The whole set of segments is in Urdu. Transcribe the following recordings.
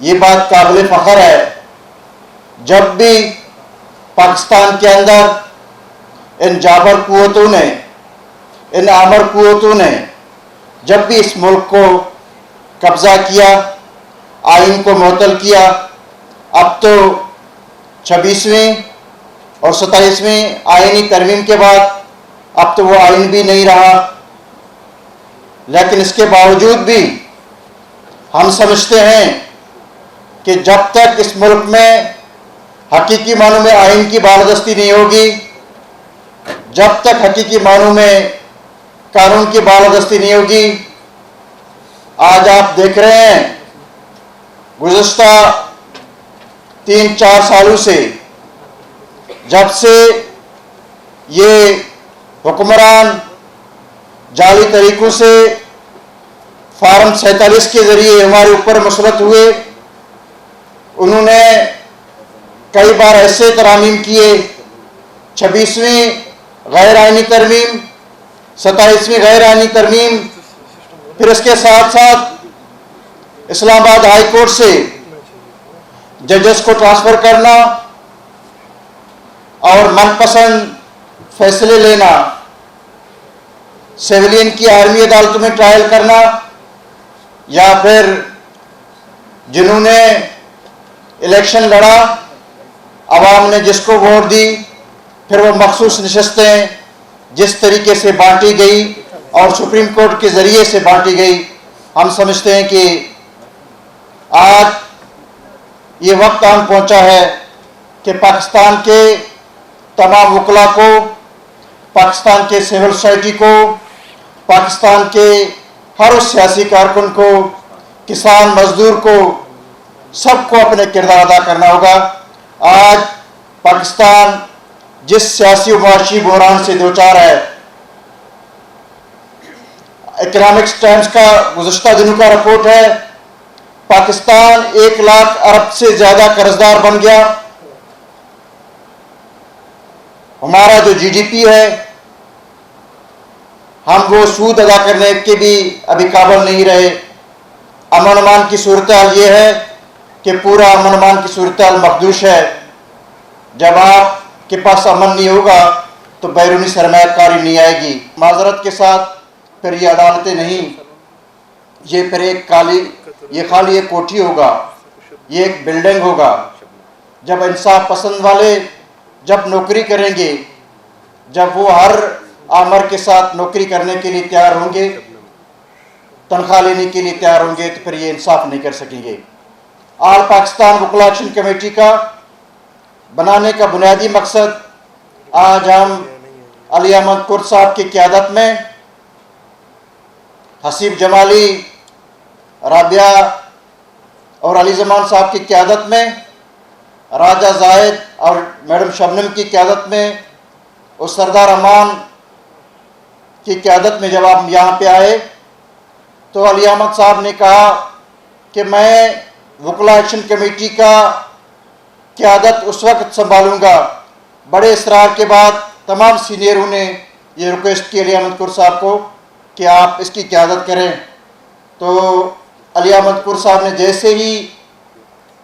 یہ بات قابل فخر ہے، جب بھی پاکستان کے اندر ان جابر قوتوں نے، ان آمر قوتوں نے جب بھی اس ملک کو قبضہ کیا، آئین کو معطل کیا، اب تو 26ویں اور 27ویں آئینی ترمیم کے بعد اب تو وہ آئین بھی نہیں رہا، لیکن اس کے باوجود بھی ہم سمجھتے ہیں کہ جب تک اس ملک میں حقیقی معنوں میں آئین کی بالادستی نہیں ہوگی، جب تک حقیقی معنوں میں قانون کی بالادستی نہیں ہوگی، آج آپ دیکھ رہے ہیں گزشتہ 3-4 سالوں سے جب سے یہ حکمران جعلی طریقوں سے فارم 47 کے ذریعے ہمارے اوپر مسلط ہوئے، انہوں نے کئی بار ایسے ترامیم کیے، 26ویں غیر آئینی ترمیم، 27ویں غیر آئینی ترمیم، پھر اس کے ساتھ ساتھ اسلام آباد ہائی کورٹ سے ججز کو ٹرانسفر کرنا اور من پسند فیصلے لینا، سیولین کی آرمی عدالتوں میں ٹرائل کرنا، یا پھر جنہوں نے الیکشن لڑا، عوام نے جس کو ووٹ دی، پھر وہ مخصوص نشستیں جس طریقے سے بانٹی گئی اور سپریم کورٹ کے ذریعے سے بانٹی گئی، ہم سمجھتے ہیں کہ آج یہ وقت آن پہنچا ہے کہ پاکستان کے تمام وکلاء کو، پاکستان کے سول سوسائٹی کو، پاکستان کے ہر اس سیاسی کارکن کو، کسان مزدور کو، سب کو اپنے کردار ادا کرنا ہوگا۔ آج پاکستان جس سیاسی و معاشی بحران سے دوچار ہے، اکنامکس ٹائمز کا گزشتہ دنوں کا رپورٹ ہے، پاکستان 1 لاکھ ارب سے زیادہ قرضدار بن گیا، ہمارا جو جی ڈی پی ہے، ہم وہ سود ادا کرنے کے بھی ابھی قابل نہیں رہے۔ امن امان کی صورتحال یہ ہے کہ پورا امن امان کی صورتحال مخدوش ہے۔ جب آپ کے پاس امن نہیں ہوگا تو بیرونی سرمایہ کاری نہیں آئے گی۔ معذرت کے ساتھ پھر یہ عدالتیں نہیں، یہ پھر یہ خالی ایک کوٹھی ہوگا، یہ ایک بلڈنگ ہوگا۔ جب انصاف پسند والے جب نوکری کریں گے، جب وہ ہر آمر کے ساتھ نوکری کرنے کے لیے تیار ہوں گے، تنخواہ لینے کے لیے تیار ہوں گے، تو پھر یہ انصاف نہیں کر سکیں گے۔ آل پاکستان وکلا ایکشن کمیٹی کا بنانے کا بنیادی مقصد، آج ہم علی احمد کرد صاحب کی قیادت میں، حسیب جمالی، رابعہ اور علی زمان صاحب کی قیادت میں، راجہ زاہد اور میڈم شبنم کی قیادت میں اور سردار امان کی قیادت میں جب آپ یہاں پہ آئے تو علی احمد صاحب نے کہا کہ میں وکلا ایکشن کمیٹی کا قیادت اس وقت سنبھالوں گا۔ بڑے اصرار کے بعد تمام سینئروں نے یہ ریکویسٹ کی علی احمد کرد صاحب کو کہ آپ اس کی قیادت کریں، تو علی احمد کرد صاحب نے جیسے ہی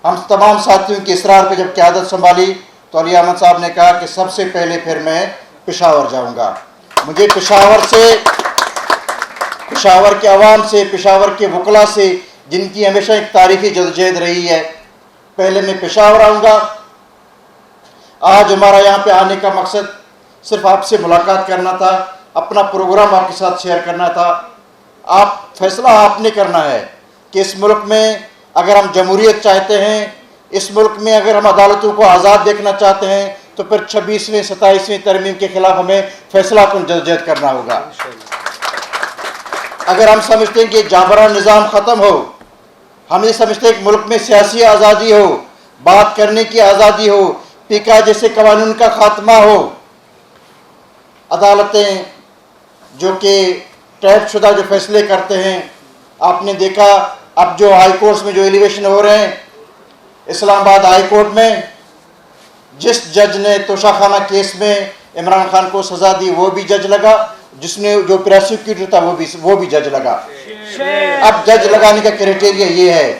ہم تمام ساتھیوں کے اصرار پہ جب قیادت سنبھالی تو علی احمد صاحب نے کہا کہ سب سے پہلے پھر میں پشاور جاؤں گا۔ مجھے پشاور کے عوام سے، پشاور کے وکلاء سے، جن کی ہمیشہ ایک تاریخی جدوجہد رہی ہے، پہلے میں پشاور آؤں گا۔ آج ہمارا یہاں پہ آنے کا مقصد صرف آپ سے ملاقات کرنا تھا، اپنا پروگرام آپ کے ساتھ شیئر کرنا تھا۔ فیصلہ آپ نے کرنا ہے کہ اس ملک میں اگر ہم جمہوریت چاہتے ہیں، اس ملک میں اگر ہم عدالتوں کو آزاد دیکھنا چاہتے ہیں، تو پھر 26ویں 27ویں ترمیم کے خلاف ہمیں فیصلہ کن جدوجہد کرنا ہوگا۔ اگر ہم سمجھتے ہیں کہ جابرانہ نظام ختم ہو، ہم یہ سمجھتے ہیں کہ ملک میں سیاسی آزادی ہو، بات کرنے کی آزادی ہو، پیکا جیسے قانون کا خاتمہ ہو، عدالتیں جو کہ ٹیپ شدہ جو فیصلے کرتے ہیں، آپ نے دیکھا اب جو ہائی کورٹس میں جو ایلیویشن ہو رہے ہیں، اسلام آباد ہائی کورٹ میں جس جج نے توشہ خانہ کیس میں عمران خان کو سزا دی وہ بھی جج لگا، جس نے جو پروسیکیوٹر تھا وہ بھی جج لگا۔ اب جج لگانے کا کرائٹیریا یہ ہے